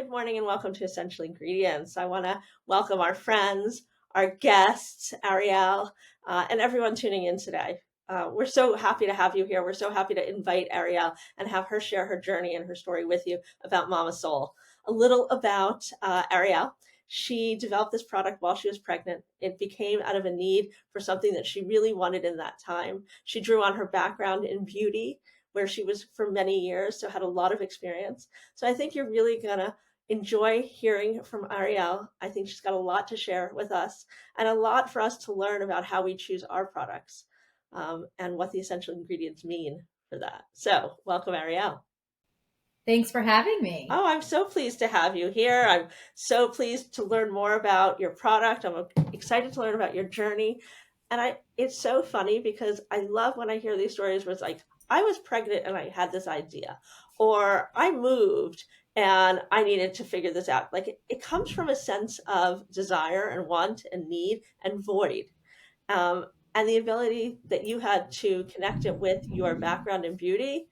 good morning, and welcome to Essential Ingredients. I want to welcome our friends, our guests, Arielle, and everyone tuning in today. We're so happy to have you here. We're so happy to invite Arielle and have her share her journey and her story with you about Mamasol. A little about Arielle. She developed this product while she was pregnant. It became out of a need for something that she really wanted in that time. She drew on her background in beauty, where she was for many years, so had a lot of experience. So I think you're really going to enjoy hearing from Arielle. I think she's got a lot to share with us and a lot for us to learn about how we choose our products, and what the essential ingredients mean for that. So welcome, Arielle. Thanks for having me. Oh, I'm so pleased to have you here. I'm so pleased to learn more about your product. I'm excited to learn about your journey. And it's so funny because I love when I hear these stories where it's like, I was pregnant and I had this idea, or I moved and I needed to figure this out. Like it comes from a sense of desire and want and need and void. Um, and the ability that you had to connect it with your background in beauty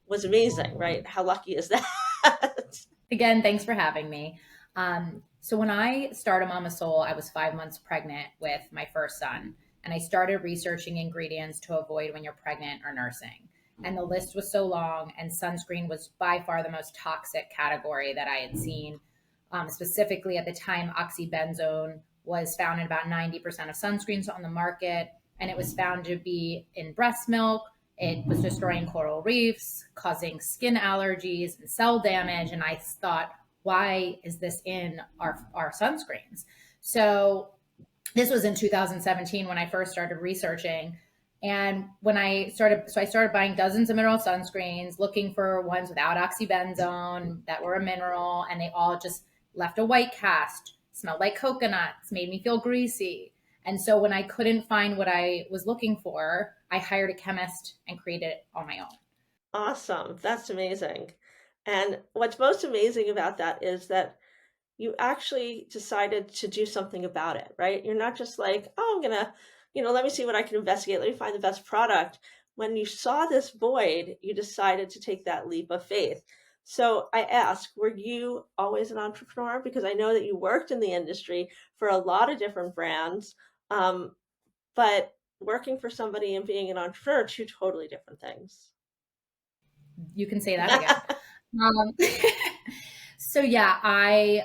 was amazing, right? How lucky is that? Again, thanks for having me. So when I started Mamasol, I was 5 months pregnant with my first son, and I started researching ingredients to avoid when you're pregnant or nursing. And the list was so long, and sunscreen was by far the most toxic category that I had seen. Specifically at the time, oxybenzone was found in about 90% of sunscreens on the market, and it was found to be in breast milk. It was destroying coral reefs, causing skin allergies and cell damage. And I thought, why is this in our sunscreens? So this was in 2017 when I first started researching. And when I started buying dozens of mineral sunscreens, looking for ones without oxybenzone that were a mineral, and they all just left a white cast, smelled like coconuts, made me feel greasy. And so when I couldn't find what I was looking for, I hired a chemist and created it on my own. Awesome. That's amazing. And what's most amazing about that is that you actually decided to do something about it, right? You're not just like, oh, I'm gonna, let me see what I can investigate. Let me find the best product. When you saw this void, you decided to take that leap of faith. So I ask, were you always an entrepreneur? Because I know that you worked in the industry for a lot of different brands, um, but working for somebody and being an entrepreneur are two totally different things. You can say that again. Um, so yeah, I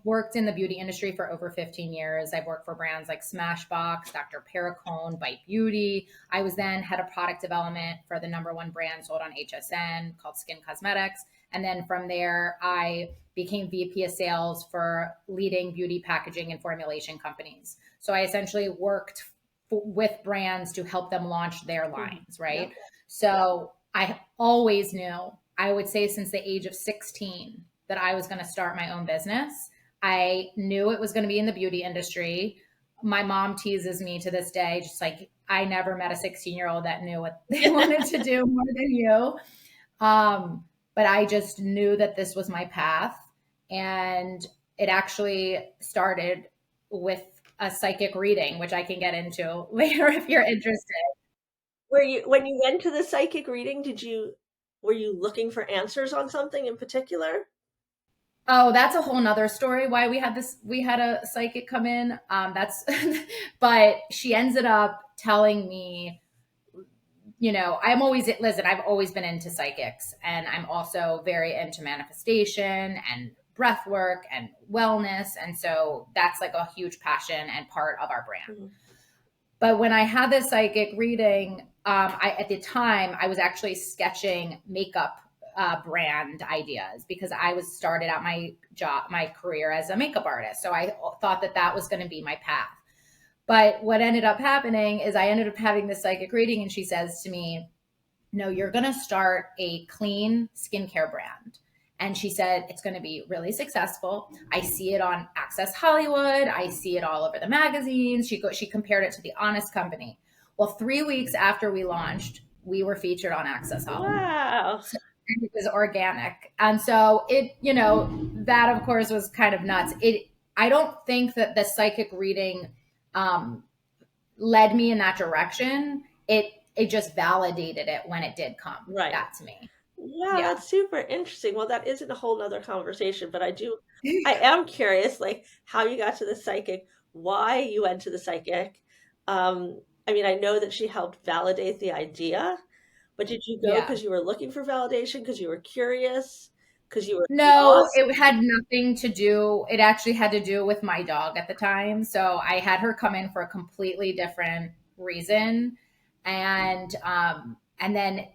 worked in the beauty industry for over 15 years. I've worked for brands like Smashbox, Dr. Perricone, Bite Beauty. I was then head of product development for the number one brand sold on HSN called Skin Cosmetics. And then from there, I became VP of sales for leading beauty packaging and formulation companies. So I essentially worked with brands to help them launch their lines, right? Yep. So I always knew, I would say since the age of 16, that I was going to start my own business. I knew it was going to be in the beauty industry. My mom teases me to this day, just like, I never met a 16-year-old that knew what they wanted to do more than you. But I just knew that this was my path. And it actually started with a psychic reading, which I can get into later if you're interested. When you went to the psychic reading, were you looking for answers on something in particular? Oh, that's a whole nother story why we had a psychic come in. But she ended up telling me, I've always been into psychics, and I'm also very into manifestation and breath work and wellness. And so that's like a huge passion and part of our brand. Mm-hmm. But when I had this psychic reading, at the time I was actually sketching makeup brand ideas because I was started out my career as a makeup artist. So I thought that was going to be my path. But what ended up happening is I ended up having this psychic reading, and she says to me, no, you're going to start a clean skincare brand. And she said, it's going to be really successful. I see it on Access Hollywood. I see it all over the magazines. She compared it to The Honest Company. Well, 3 weeks after we launched, we were featured on Access Hollywood. Wow. So, and it was organic. And so that of course was kind of nuts. I don't think that the psychic reading led me in that direction. It just validated it when it did come. Right. That to me. Yeah, Yeah. that's super interesting. Well, that isn't a whole nother conversation, but I am curious, like how you got to the psychic, why you went to the psychic. I mean, I know that she helped validate the idea, but did you go Yeah. because you were looking for validation, because you were curious, because you were No, lost? it had nothing to do. It actually had to do with my dog at the time. So I had her come in for a completely different reason, and then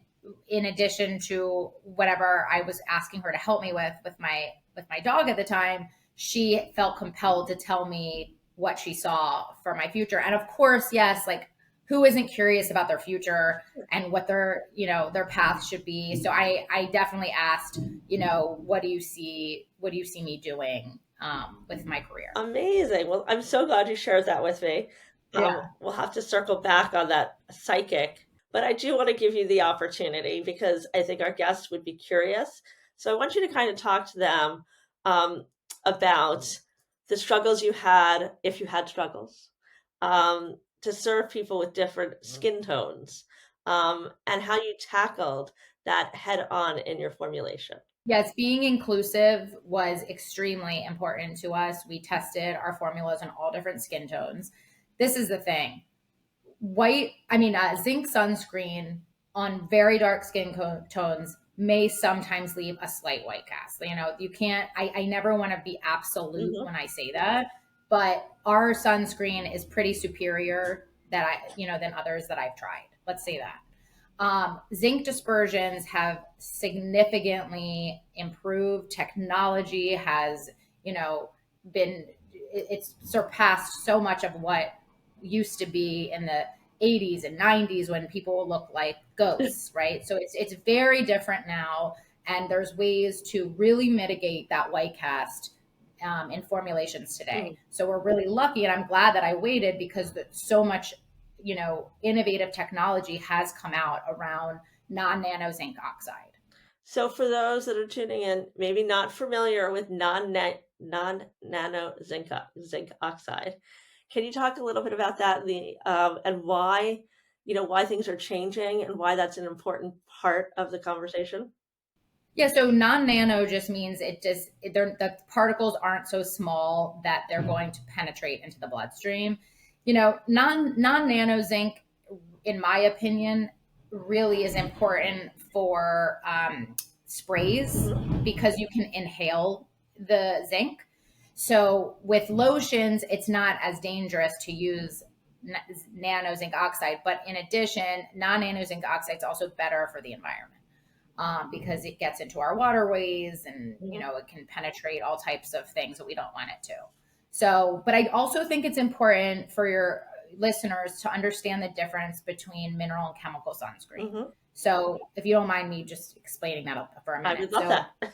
in addition to whatever I was asking her to help me with my dog at the time, she felt compelled to tell me what she saw for my future. And of course, yes, like who isn't curious about their future and what their path should be. So I definitely asked, what do you see? What do you see me doing with my career? Amazing. Well, I'm so glad you shared that with me. Yeah. We'll have to circle back on that psychic, but I do want to give you the opportunity because I think our guests would be curious. So I want you to kind of talk to them um, about the struggles you had, if you had struggles, to serve people with different skin tones, and how you tackled that head on in your formulation. Yes, being inclusive was extremely important to us. We tested our formulas on all different skin tones. This is the thing. Zinc sunscreen on very dark tones may sometimes leave a slight white cast. You can't, I never want to be absolute Hmm. when I say that, but our sunscreen is pretty superior than others that I've tried. Let's say that. Zinc dispersions have significantly improved. Technology has, it's surpassed so much of what used to be in the 80s and 90s when people look like ghosts, right? So it's very different now, and there's ways to really mitigate that white cast in formulations today. So we're really lucky, and I'm glad that I waited because so much innovative technology has come out around non-nano zinc oxide. So for those that are tuning in, maybe not familiar with non-nano zinc oxide, can you talk a little bit about that, and why, why things are changing and why that's an important part of the conversation? Yeah, so non-nano just means the particles aren't so small that they're going to penetrate into the bloodstream. Non-nano zinc, in my opinion, really is important for sprays Hmm. because you can inhale the zinc. So with lotions, it's not as dangerous to use nano zinc oxide, but in addition, non-nano zinc oxide is also better for the environment because it gets into our waterways and Hmm. it can penetrate all types of things that we don't want it to. So, but I also think it's important for your listeners to understand the difference between mineral and chemical sunscreen. Hmm. So, if you don't mind me just explaining that for a I minute. would love So, that.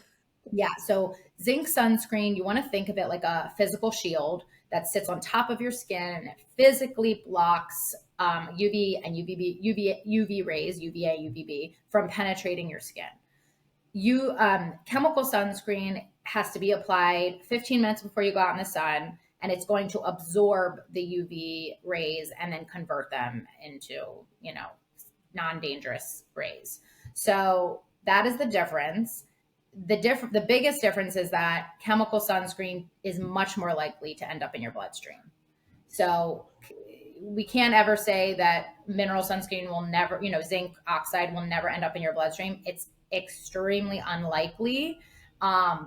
yeah. So zinc sunscreen, you want to think of it like a physical shield that sits on top of your skin and it physically blocks UV and UV rays, UVA, UVB from penetrating your skin. Chemical sunscreen has to be applied 15 minutes before you go out in the sun, and it's going to absorb the UV rays and then convert them into, non-dangerous rays. So that is the difference. The biggest difference is that chemical sunscreen is much more likely to end up in your bloodstream. So we can't ever say that mineral sunscreen will never, zinc oxide will never end up in your bloodstream. It's extremely unlikely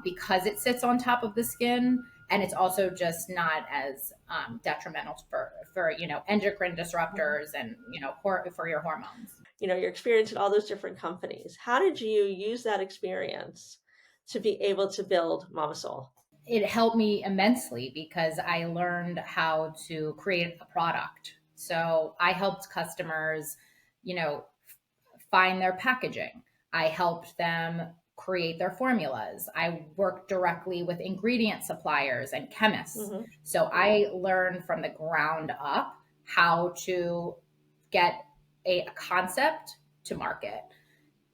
because it sits on top of the skin, and it's also just not as detrimental for endocrine disruptors and for your hormones. Your experience at all those different companies. How did you use that experience to be able to build Mamasol? It helped me immensely because I learned how to create a product. So I helped customers, find their packaging. I helped them create their formulas. I worked directly with ingredient suppliers and chemists. Hmm. So I learned from the ground up how to get a concept to market.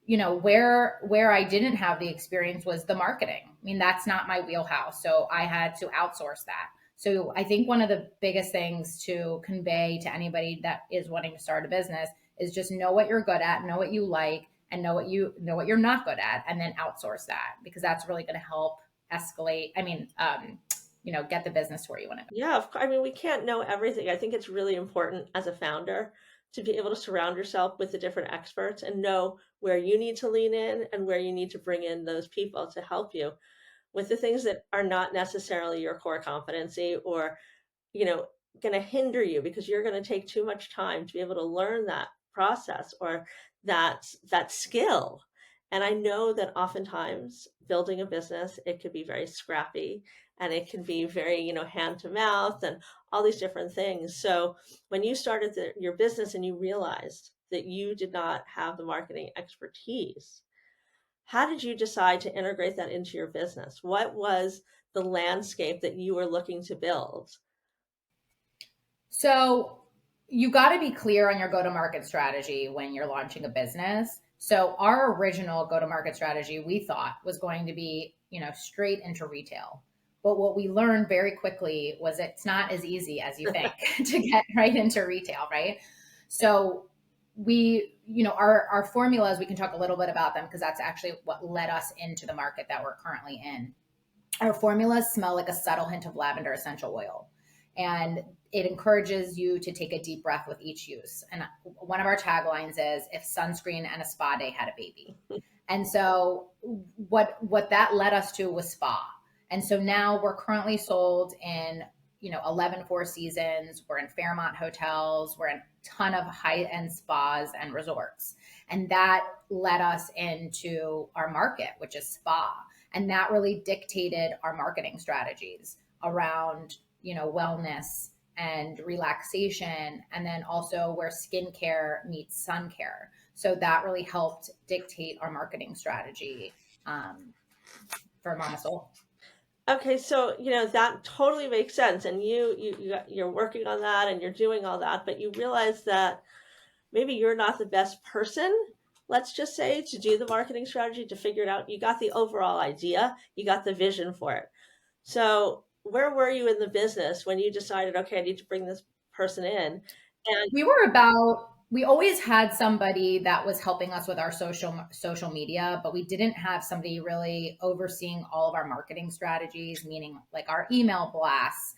Where I didn't have the experience was the marketing. I mean, that's not my wheelhouse, so I had to outsource that. So I think one of the biggest things to convey to anybody that is wanting to start a business is just know what you're good at, know what you like, and know what you're not good at, and then outsource that, because that's really going to help escalate. Get the business where you want to go. Yeah, I mean, we can't know everything. I think it's really important as a founder to be able to surround yourself with the different experts and know where you need to lean in and where you need to bring in those people to help you with the things that are not necessarily your core competency, or you know, going to hinder you because you're going to take too much time to be able to learn that process or that skill. And I know that oftentimes building a business, it could be very scrappy and it can be very, hand to mouth and all these different things. So when you started your business and you realized that you did not have the marketing expertise, how did you decide to integrate that into your business? What was the landscape that you were looking to build? So you got to be clear on your go to market strategy when you're launching a business. So our original go to market strategy, we thought, was going to be, straight into retail. But what we learned very quickly was it's not as easy as you think to get right into retail, right? So our formulas, we can talk a little bit about them because that's actually what led us into the market that we're currently in. Our formulas smell like a subtle hint of lavender essential oil, and it encourages you to take a deep breath with each use. And one of our taglines is, if sunscreen and a spa day had a baby. And so what that led us to was spa. And so now we're currently sold in 11 Four Seasons. We're in Fairmont hotels. We're in a ton of high-end spas and resorts. And that led us into our market, which is spa. And that really dictated our marketing strategies around, wellness and relaxation, and then also where skincare meets sun care. So that really helped dictate our marketing strategy for Mamasol. Okay, so that totally makes sense, and you're working on that and you're doing all that, but you realize that maybe you're not the best person, let's just say, to do the marketing strategy, to figure it out. You got the overall idea, you got the vision for it. So where were you in the business when you decided, okay, I need to bring this person in? And We always had somebody that was helping us with our social media, but we didn't have somebody really overseeing all of our marketing strategies, meaning like our email blasts,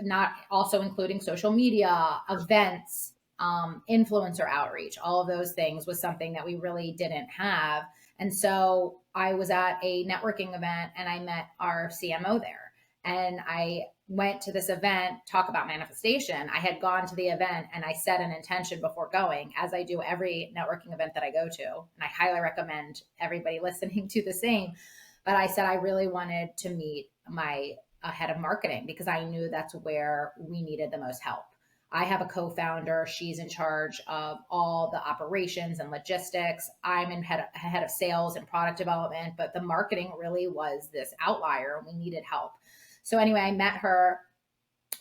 not also including social media, events, influencer outreach. All of those things was something that we really didn't have. And so I was at a networking event and I met our CMO there. And I went to this event, talk about manifestation. I had gone to the event and I set an intention before going, as I do every networking event that I go to. And I highly recommend everybody listening to the same. But I said I really wanted to meet my head of marketing because I knew that's where we needed the most help. I have a co-founder. She's in charge of all the operations and logistics. I'm in head of sales and product development, but the marketing really was this outlier and we needed help. So anyway, I met her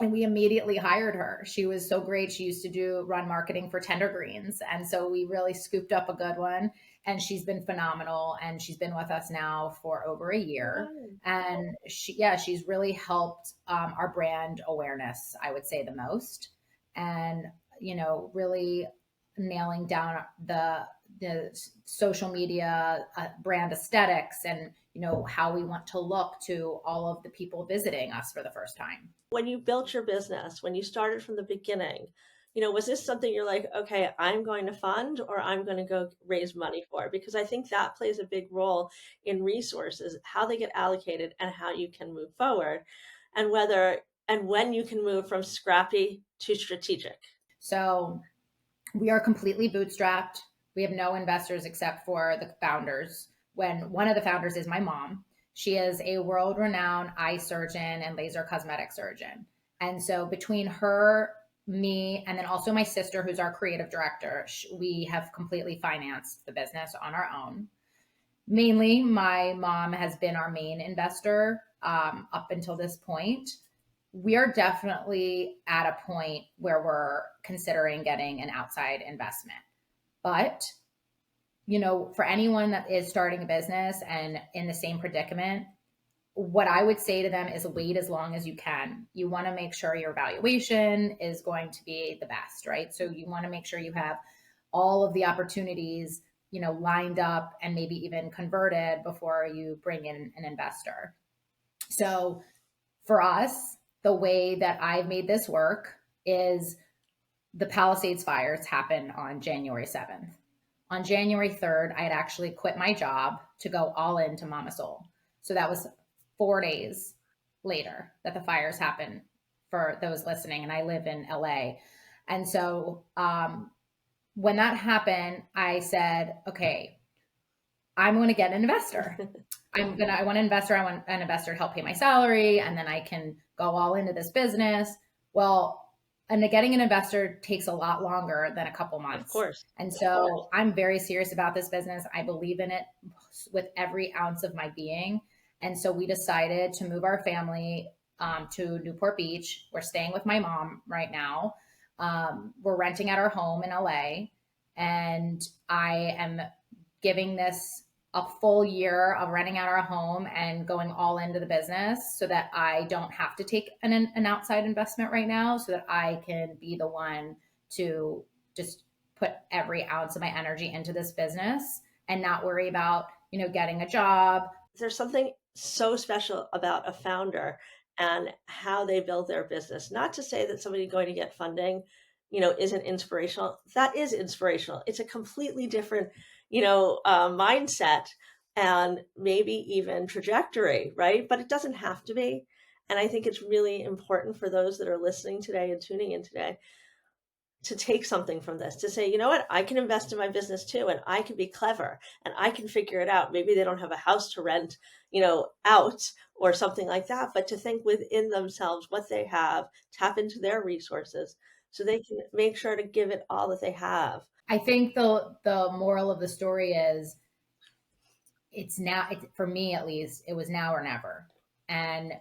and we immediately hired her. She was so great. She used to run marketing for Tender Greens. And so we really scooped up a good one, and she's been phenomenal. And she's been with us now for over a year. And she's really helped our brand awareness, I would say, the most. And, really nailing down the social media brand aesthetics and, how we want to look to all of the people visiting us for the first time. when you built your business, when you started from the beginning, was this something you're like, okay, I'm going to fund or I'm going to go raise money for? Because I think that plays a big role in resources, how they get allocated and how you can move forward, and when you can move from scrappy to strategic. So we are completely bootstrapped. We have no investors except for the founders. When one of the founders is my mom, she is a world renowned eye surgeon and laser cosmetic surgeon. And so between her, me, and then also my sister, who's our creative director, we have completely financed the business on our own. Mainly, my mom has been our main investor up until this point. We are definitely at a point where we're considering getting an outside investment. But, for anyone that is starting a business and in the same predicament, what I would say to them is wait as long as you can. You want to make sure your valuation is going to be the best, right? So you want to make sure you have all of the opportunities, lined up and maybe even converted before you bring in an investor. So for us, the way that I've made this work is the Palisades fires happened on January 7th. On January 3rd, I had actually quit my job to go all into Mamasol. So that was 4 days later that the fires happened for those listening. And I live in LA. And so when that happened, I said, okay, I'm going to get an investor. I want an investor. I want an investor to help pay my salary, and then I can go all into this business. Well, and getting an investor takes a lot longer than a couple months. Of course. And so I'm very serious about this business. I believe in it with every ounce of my being. And so we decided to move our family to Newport Beach. We're staying with my mom right now. We're renting out our home in LA, and I am giving this a full year of renting out our home and going all into the business so that I don't have to take an outside investment right now, so that I can be the one to just put every ounce of my energy into this business and not worry about, getting a job. There's something so special about a founder and how they build their business. Not to say that somebody going to get funding, isn't inspirational. That is inspirational. It's a completely different, mindset and maybe even trajectory, right? But it doesn't have to be. And I think it's really important for those that are listening today and tuning in today to take something from this, to say, you know what, I can invest in my business too, and I can be clever and I can figure it out. Maybe they don't have a house to rent, out or something like that, but to think within themselves what they have, tap into their resources so they can make sure to give it all that they have. I think the moral of the story is for me at least, it was now or never. And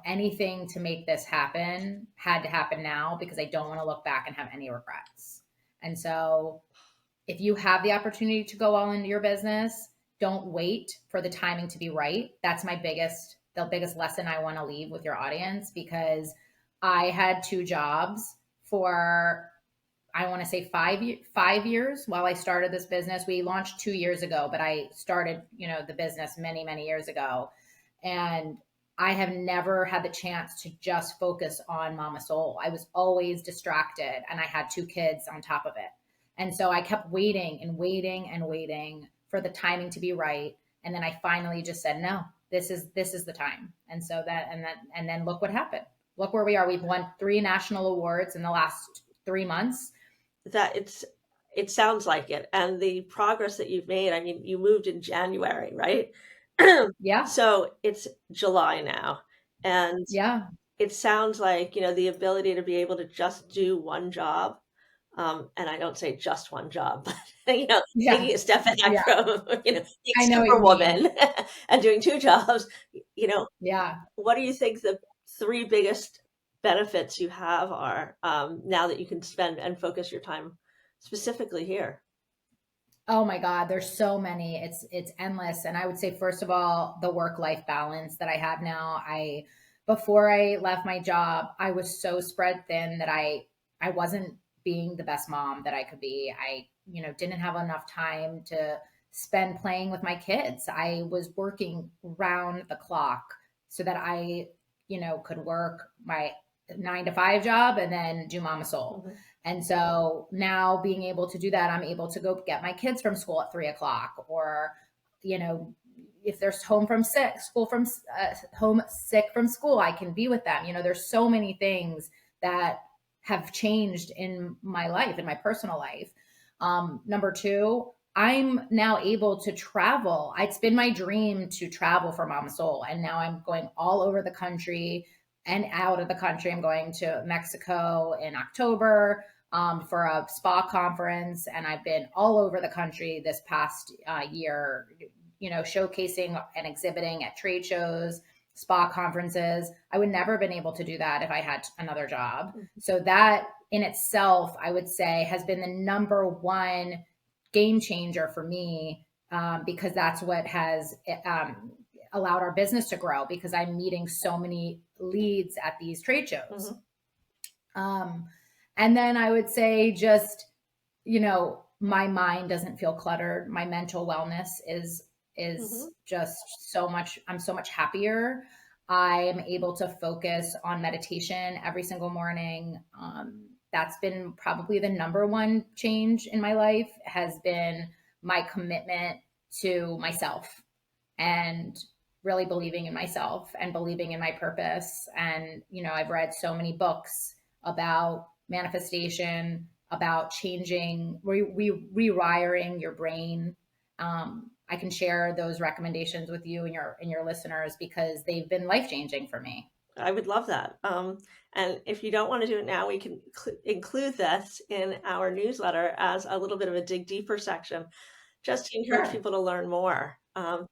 anything to make this happen had to happen now, because I don't want to look back and have any regrets. And so if you have the opportunity to go all into your business, don't wait for the timing to be right. That's the biggest lesson I want to leave with your audience, because I had 2 jobs for, I want to say 5 years while I started this business. We launched 2 years ago, but I started, the business many, many years ago. And I have never had the chance to just focus on Mamasol. I was always distracted, and I had 2 kids on top of it. And so I kept waiting and waiting and waiting for the timing to be right. And then I finally just said, no, this is the time. And so and then look what happened. Look where we are. We've won 3 national awards in the last 3 months. That it sounds like it. And the progress that you've made, I mean, you moved in January, right? Yeah. So it's July now. And yeah, it sounds like, the ability to be able to just do one job. And I don't say just one job, but, taking a step back from, being I know Superwoman and doing 2 jobs, Yeah. what do you think the 3 biggest benefits you have are, now that you can spend and focus your time specifically here? Oh my God, there's so many. It's endless. And I would say, first of all, the work-life balance that I have now. Before I left my job, I was so spread thin that I wasn't being the best mom that I could be. I, didn't have enough time to spend playing with my kids. I was working round the clock so that I, could work my 9 to 5 job and then do Mamasol. Mhm. And so now being able to do that, I'm able to go get my kids from school at 3:00, or, if they're home sick from school, I can be with them. There's so many things that have changed in my life, in my personal life. Number 2, I'm now able to travel. It's been my dream to travel for Mamasol, and now I'm going all over the country and out of the country. I'm going to Mexico in October for a spa conference, and I've been all over the country this past year, showcasing and exhibiting at trade shows, spa conferences. I would never have been able to do that if I had another job. So that in itself, I would say, has been the number 1 game changer for me, because that's what has allowed our business to grow, because I'm meeting so many leads at these trade shows. Mm-hmm. And then I would say just, my mind doesn't feel cluttered. My mental wellness is Hmm. just so much, I'm so much happier. I am able to focus on meditation every single morning. That's been probably the number one change in my life, has been my commitment to myself and really believing in myself and believing in my purpose. And, I've read so many books about manifestation, about changing, rewiring your brain. I can share those recommendations with you and your listeners because they've been life changing for me. I would love that. And if you don't want to do it now, we can include this in our newsletter as a little bit of a dig deeper section, just to encourage Sure. people to learn more.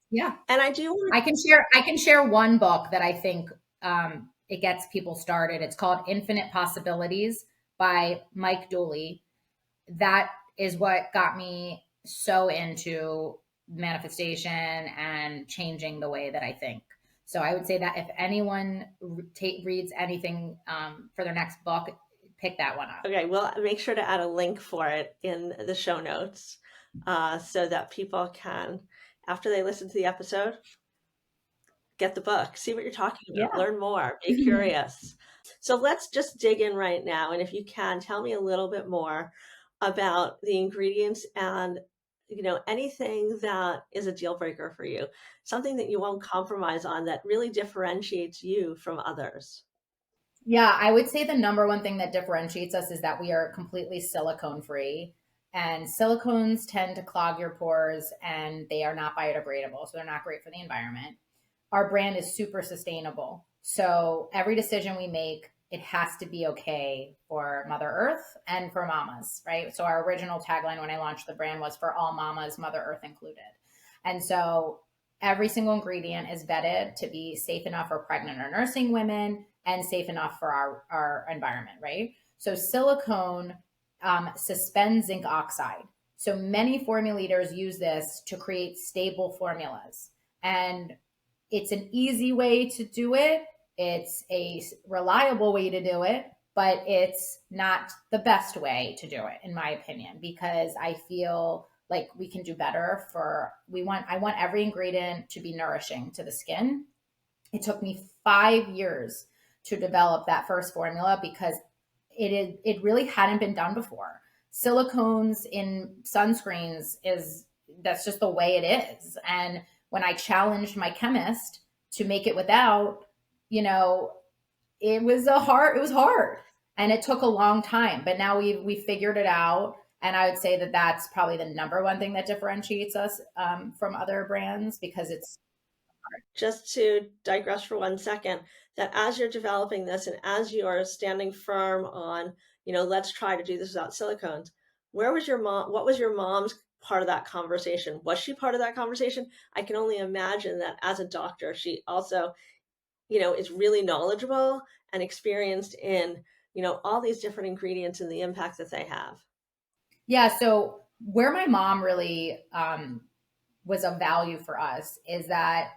Yeah. And I do want I can share one book that I think it gets people started. It's called Infinite Possibilities by Mike Dooley. That is what got me so into manifestation and changing the way that I think. So I would say that if anyone reads anything for their next book, pick that one up. okay, we'll make sure to add a link for it in the show notes so that people can, after they listen to the episode, get the book, see what you're talking about, Yeah. learn more, be curious. So let's just dig in right now. And if you can, tell me a little bit more about the ingredients and anything that is a deal breaker for you, something that you won't compromise on that really differentiates you from others. Yeah, I would say the number one thing that differentiates us is that we are completely silicone free. And silicones tend to clog your pores and they are not biodegradable. So they're not great for the environment. Our brand is super sustainable. So every decision we make, it has to be okay for Mother Earth and for mamas, right? So our original tagline when I launched the brand was for all mamas, Mother Earth included. And so every single ingredient is vetted to be safe enough for pregnant or nursing women and safe enough for our environment, right? So silicone suspends zinc oxide. So many formulators use this to create stable formulas. And it's an easy way to do it. It's a reliable way to do it, but it's not the best way to do it, in my opinion, because I feel like we can do better I want every ingredient to be nourishing to the skin. It took me 5 years to develop that first formula because it really hadn't been done before. Silicones in sunscreens is that's just the way it is. And when I challenged my chemist to make it without, you know, it was hard and it took a long time, but now we figured it out. And I would say that that's probably the number one thing that differentiates us from other brands because it's Just to digress for 1 second, that as you're developing this and as you're standing firm on, let's try to do this without silicones, where was your mom? What was your mom's part of that conversation? Was she part of that conversation? I can only imagine that as a doctor, she also, is really knowledgeable and experienced in, all these different ingredients and the impact that they have. yeah. So where my mom really was of value for us is that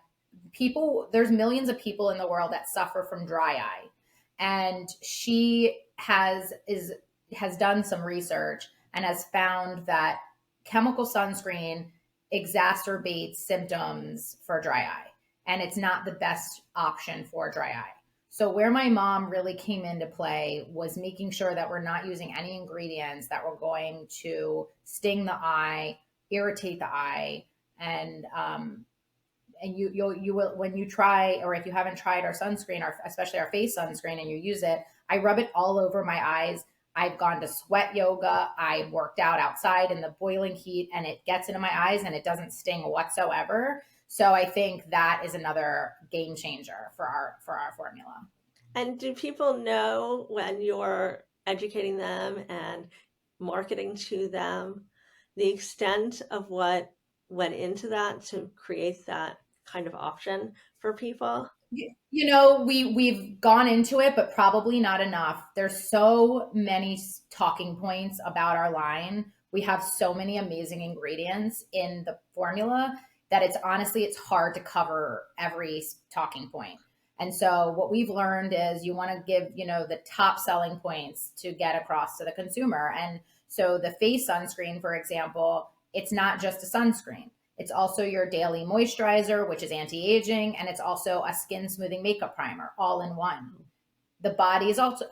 there's millions of people in the world that suffer from dry eye, and she has done some research and has found that chemical sunscreen exacerbates symptoms for dry eye, and it's not the best option for dry eye. So where my mom really came into play was making sure that we're not using any ingredients that were going to sting the eye, irritate the eye, and you will, when you try, or if you haven't tried our sunscreen, especially our face sunscreen, and you use it, I rub it all over my eyes. I've gone to sweat yoga. I worked out outside in the boiling heat, and it gets into my eyes and it doesn't sting whatsoever. So I think that is another game changer for our formula. And do people know when you're educating them and marketing to them the extent of what went into that to create that kind of option for people? We've gone into it, but probably not enough. There's so many talking points about our line. We have so many amazing ingredients in the formula that it's hard to cover every talking point. And so what we've learned is you want to give, the top selling points to get across to the consumer. And So the face sunscreen, for example, it's not just a sunscreen. It's also your daily moisturizer, which is anti-aging, and it's also a skin smoothing makeup primer all in one. The body is also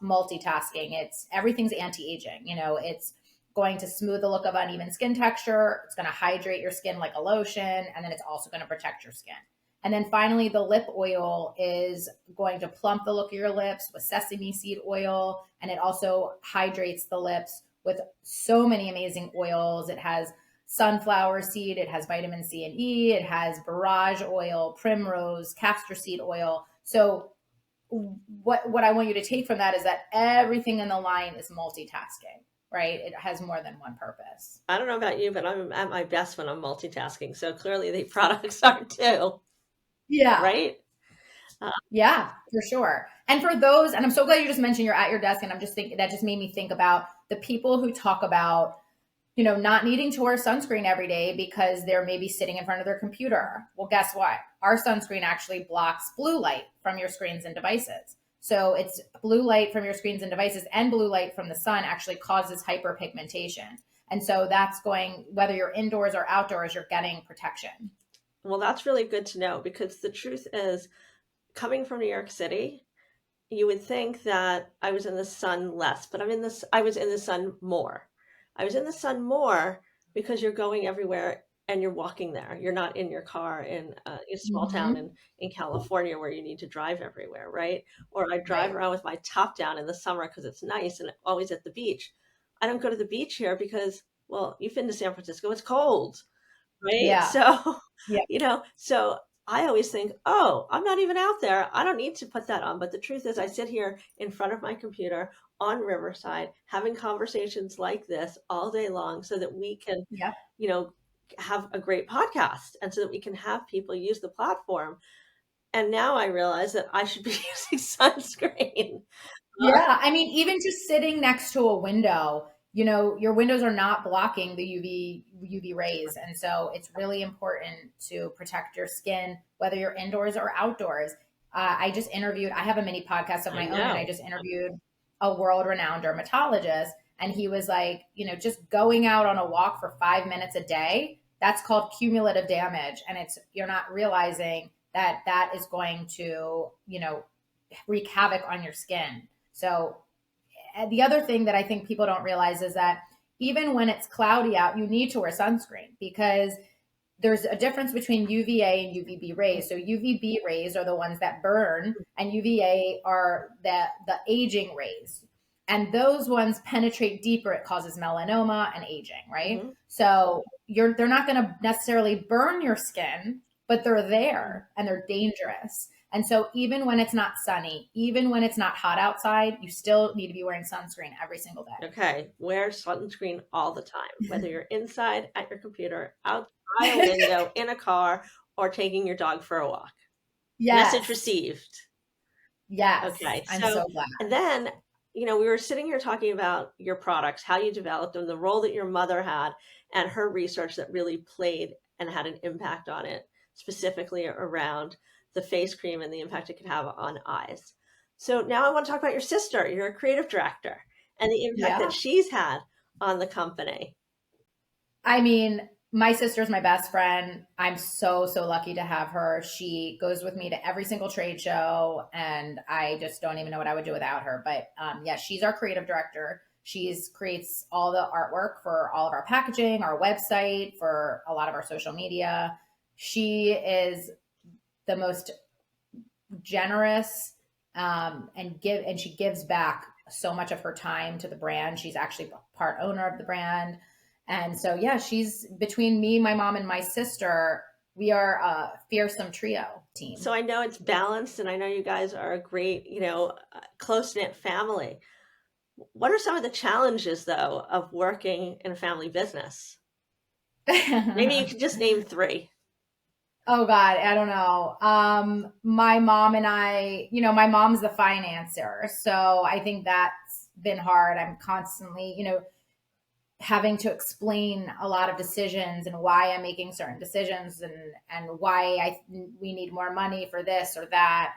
multitasking. It's everything's anti-aging. It's going to smooth the look of uneven skin texture. It's going to hydrate your skin like a lotion, and then it's also going to protect your skin. And then finally, the lip oil is going to plump the look of your lips with sesame seed oil, and it also hydrates the lips with so many amazing oils. It has sunflower seed, it has vitamin C and E, it has borage oil, primrose, castor seed oil. So what I want you to take from that is that everything in the line is multitasking, right? It has more than one purpose. I don't know about you, but I'm at my best when I'm multitasking. So clearly the products are too, Yeah. right? Yeah, for sure. And for those, and I'm so glad you just mentioned you're at your desk, and I'm just thinking that just made me think about the people who talk about, not needing to wear sunscreen every day because they're maybe sitting in front of their computer. Well, guess what? Our sunscreen actually blocks blue light from your screens and devices. So it's blue light from your screens and devices, and blue light from the sun actually causes hyperpigmentation. And so that's going, whether you're indoors or outdoors, you're getting protection. Well, that's really good to know, because the truth is, coming from New York City, you would think that I was in the sun less, but I was in the sun more. I was in the sun more because you're going everywhere and you're walking there. You're not in your car in a small town Mm-hmm. in California where you need to drive everywhere, right? Or I drive Right. around with my top down in the summer because it's nice and always at the beach. I don't go to the beach here because, well, you've been to San Francisco, it's cold, right? Yeah. So, Yeah. so I always think, oh, I'm not even out there. I don't need to put that on. But the truth is, I sit here in front of my computer on Riverside having conversations like this all day long so that we can, Yeah. you know, have a great podcast and so that we can have people use the platform. And now I realize that I should be using sunscreen. Yeah, I mean, even just sitting next to a window, your windows are not blocking the UV rays, and so it's really important to protect your skin, whether you're indoors or outdoors. I have a mini podcast of I my own, and I know. just interviewed a world-renowned dermatologist, and he was like, just going out on a walk for 5 minutes a day, that's called cumulative damage, and you're not realizing that that is going to, wreak havoc on your skin. So the other thing that I think people don't realize is that even when it's cloudy out, you need to wear sunscreen because there's a difference between UVA and UVB rays. So UVB rays are the ones that burn, and UVA are the aging rays. And those ones penetrate deeper. It causes melanoma and aging, right? Hmm. So they're not going to necessarily burn your skin, but they're there and they're dangerous. And so even when it's not sunny, even when it's not hot outside, you still need to be wearing sunscreen every single day. Okay, wear sunscreen all the time, whether you're inside at your computer, out by a window, in a car, or taking your dog for a walk. Message Yes. received. Yes. Okay, I'm so, so glad. and then, we were sitting here talking about your products, how you developed them, the role that your mother had, and her research that really played and had an impact on it, specifically around the face cream and the impact it could have on eyes. So now I want to talk about your sister. You're a creative director and the impact that Yeah. she's had on the company. I mean, my sister's my best friend. I'm so, so lucky to have her. She goes with me to every single trade show, and I just don't even know what I would do without her. But yeah, she's our creative director. She's creates all the artwork for all of our packaging, our website, for a lot of our social media. She is the most generous and she gives back so much of her time to the brand. She's actually part owner of the brand. And so yeah, she's between me, my mom, and my sister, we are a fearsome trio team. So I know it's balanced, and I know you guys are a great, close knit family. What are some of the challenges, though, of working in a family business? Maybe you could just name three. Oh God, I don't know. My mom and I, my mom's the financer, so I think that's been hard. I'm constantly, having to explain a lot of decisions and why I'm making certain decisions and why we need more money for this or that.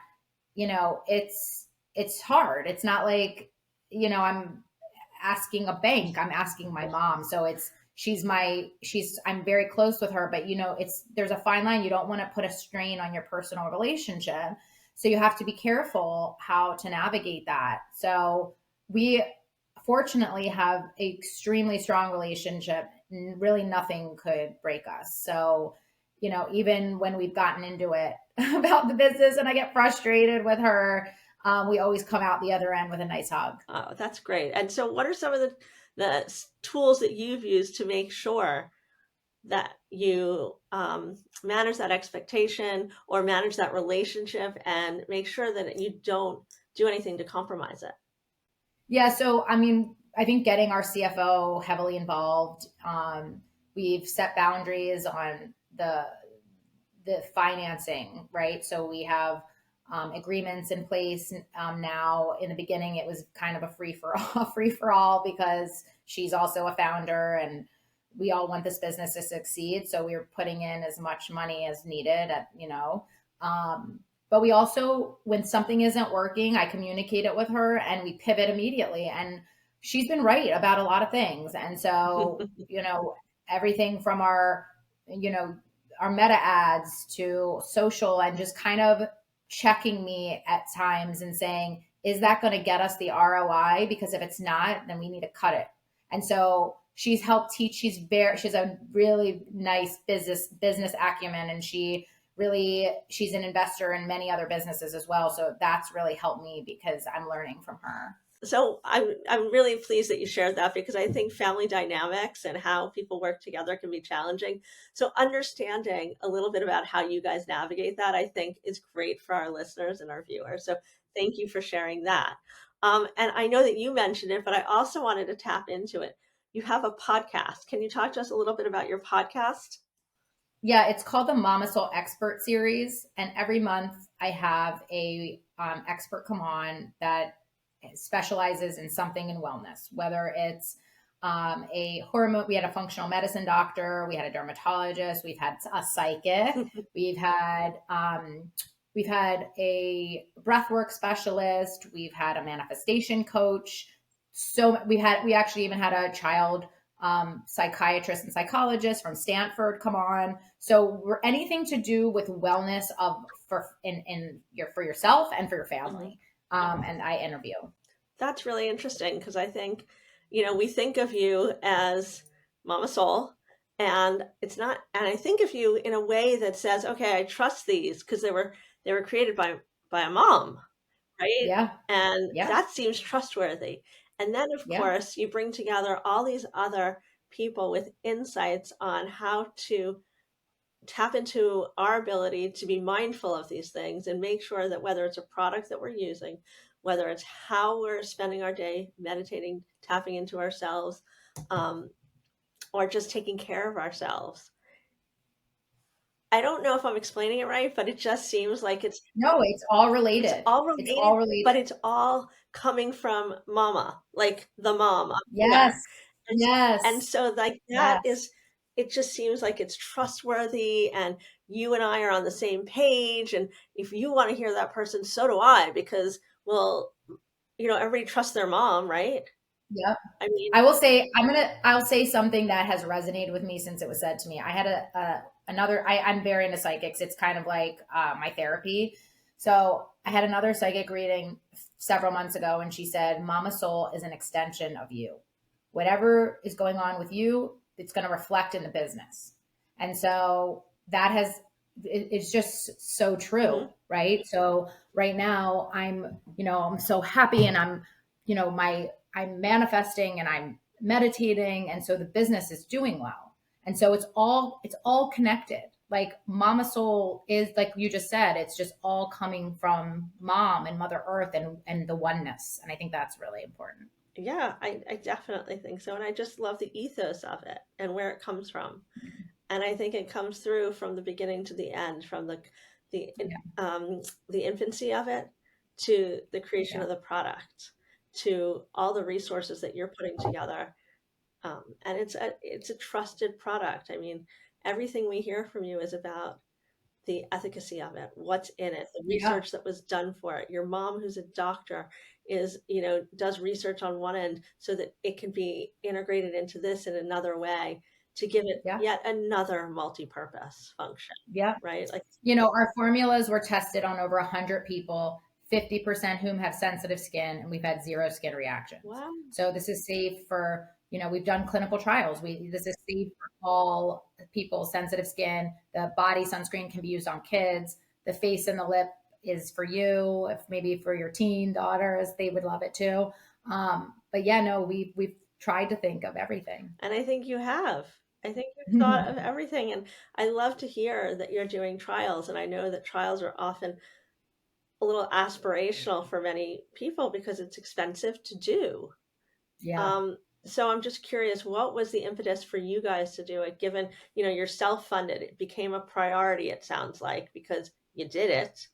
It's hard. It's not like, I'm asking a bank, I'm asking my mom. So I'm very close with her, but there's a fine line. You don't want to put a strain on your personal relationship. So you have to be careful how to navigate that. So we fortunately have an extremely strong relationship. Really nothing could break us. So, even when we've gotten into it about the business and I get frustrated with her, we always come out the other end with a nice hug. Oh, that's great. And so what are some of the tools that you've used to make sure that you manage that expectation or manage that relationship and make sure that you don't do anything to compromise it? Yeah. So, I think getting our CFO heavily involved, we've set boundaries on the financing, right? So we have agreements in place now. In the beginning, it was kind of a free for all because she's also a founder and we all want this business to succeed. So we were putting in as much money as needed but we also, when something isn't working, I communicate it with her and we pivot immediately. And she's been right about a lot of things. And so, everything from our meta ads to social and just kind of checking me at times and saying, is that going to get us the ROI? Because if it's not, then we need to cut it. And so she's helped teach. She's a really nice business acumen, and she's an investor in many other businesses as well. So that's really helped me because I'm learning from her. So I'm really pleased that you shared that because I think family dynamics and how people work together can be challenging. So understanding a little bit about how you guys navigate that, I think, is great for our listeners and our viewers. So thank you for sharing that. And I know that you mentioned it, but I also wanted to tap into it. You have a podcast. Can you talk to us a little bit about your podcast? Yeah, it's called the Mamasol Expert Series, and every month I have a expert come on that specializes in something in wellness, whether it's a hormone. We had a functional medicine doctor, we had a dermatologist, we've had a psychic, we've had a breathwork specialist, we've had a manifestation coach. So we actually even had a child psychiatrist and psychologist from Stanford come on. So we're anything to do with wellness for yourself and for your family. And I interview. That's really interesting because I think, we think of you as Mamasol, and it's not, and I think of you in a way that says, okay, I trust these because they were created by a mom, right? Yeah. And Yeah. that seems trustworthy. And then, of Yeah. course, you bring together all these other people with insights on how to tap into our ability to be mindful of these things and make sure that whether it's a product that we're using, whether it's how we're spending our day meditating, tapping into ourselves, um, or just taking care of ourselves. I don't know if I'm explaining it right, but it just seems like No, it's all it's related. all It's related, all related. but it's all coming from mama, like the mom up Yes. here. And Yes. so like that Yes. is, it just seems like it's trustworthy and you and I are on the same page. And if you want to hear that person, so do I, because, well, everybody trusts their mom, right? Yep. I mean, I'll say something that has resonated with me since it was said to me. I had I'm very into psychics. It's kind of like my therapy. So I had another psychic reading several months ago, and she said, Mama Soul is an extension of you. Whatever is going on with you, it's going to reflect in the business. And so it's just so true, mhm. right? So right now I'm so happy and I'm manifesting and I'm meditating. And so the business is doing well. And so it's all connected. Like Mama Soul is, like you just said, it's just all coming from mom and Mother Earth and the oneness. And I think that's really important. Yeah, I definitely think so. And I just love the ethos of it and where it comes from. And I think it comes through from the beginning to the end, from the Yeah. the infancy of it to the creation Yeah. of the product, to all the resources that you're putting together. And it's a trusted product. I mean, everything we hear from you is about the efficacy of it, what's in it, the Yeah. research that was done for it. Your mom, who's a doctor, is, does research on one end so that it can be integrated into this in another way to give it Yeah. yet another multi-purpose function, Yeah. right? Like, Our formulas were tested on over 100 people, 50% whom have sensitive skin, and we've had zero skin reactions. wow. So this is safe for, we've done clinical trials. This is safe for all people, sensitive skin. The body sunscreen can be used on kids. The face and the lip is for you, if maybe for your teen daughters, they would love it too. But yeah, no, we've tried to think of everything. And I think you have. I think you've thought of everything. And I love to hear that you're doing trials. And I know that trials are often a little aspirational for many people because it's expensive to do. Yeah. Um, so I'm just curious, what was the impetus for you guys to do it, given, you're self-funded? It became a priority, it sounds like, because you did it.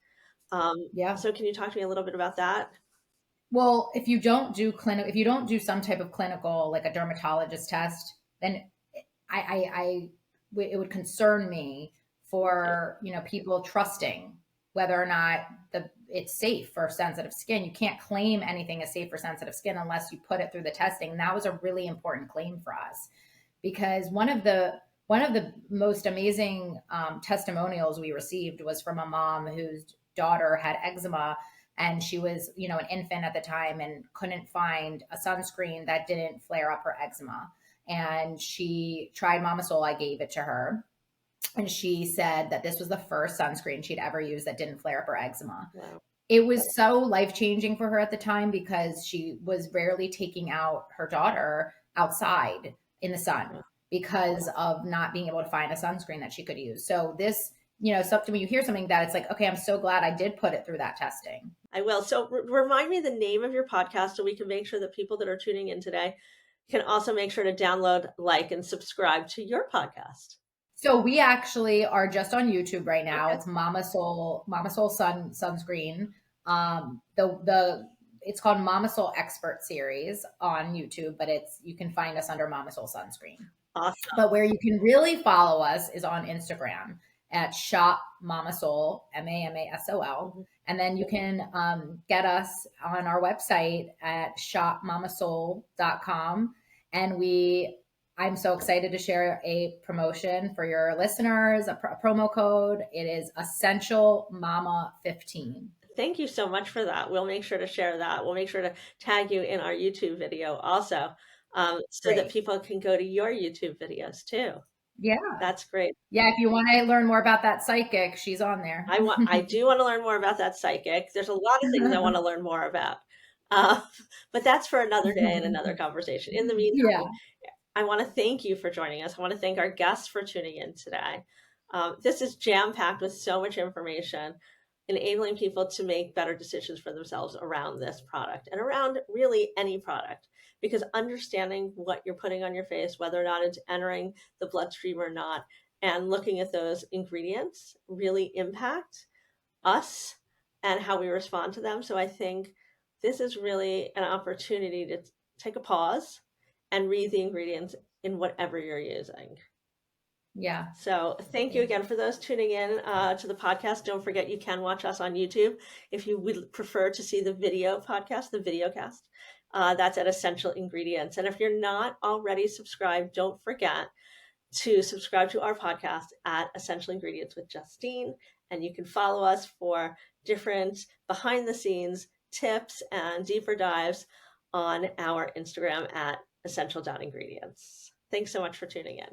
Yeah. So can you talk to me a little bit about that? Well, if you don't do some type of clinical, like a dermatologist test, then it would concern me for, people trusting whether or not it's safe for sensitive skin. You can't claim anything is safe for sensitive skin unless you put it through the testing. And that was a really important claim for us because one of the most amazing testimonials we received was from a mom whose daughter had eczema, and she was, an infant at the time and couldn't find a sunscreen that didn't flare up her eczema. And she tried Mamasol. I gave it to her, and she said that this was the first sunscreen she'd ever used that didn't flare up her eczema. Wow. It was so life changing for her at the time because she was rarely taking out her daughter outside in the sun because of not being able to find a sunscreen that she could use. So this, something when you hear something that it's like, okay, I'm so glad I did put it through that testing. I will. So remind me the name of your podcast so we can make sure that people that are tuning in today can also make sure to download, like, and subscribe to your podcast. So we actually are just on YouTube right now. Okay. It's Mamasol sunscreen. The it's called Mamasol Expert Series on YouTube, but you can find us under Mamasol Sunscreen. Awesome. But where you can really follow us is on Instagram at Shop Mamasol, Mamasol. And then you can get us on our website at shopmamasol.com. And I'm so excited to share a promotion for your listeners, a promo code. It is Essential Mama 15. Thank you so much for that. We'll make sure to share that. We'll make sure to tag you in our YouTube video also, so that Great. people can go to your YouTube videos too. Yeah. That's great. Yeah. If you want to learn more about that psychic, she's on there. I do want to learn more about that psychic. There's a lot of things I want to learn more about. Uh, but that's for another day and another conversation. In the Yeah. meantime, I want to thank you for joining us. I want to thank our guests for tuning in today. This is jam-packed with so much information, enabling people to make better decisions for themselves around this product and around really any product. Because understanding what you're putting on your face, whether or not it's entering the bloodstream or not, and looking at those ingredients really impact us and how we respond to them. So I think this is really an opportunity to take a pause and read the ingredients in whatever you're using. Yeah. So thank you again for those tuning in to the podcast. Don't forget you can watch us on YouTube if you would prefer to see the video podcast, the video cast. That's at Essential Ingredients. And if you're not already subscribed, don't forget to subscribe to our podcast at Essential Ingredients with Justine. And you can follow us for different behind the scenes tips and deeper dives on our Instagram at essential.ingredients. Thanks so much for tuning in.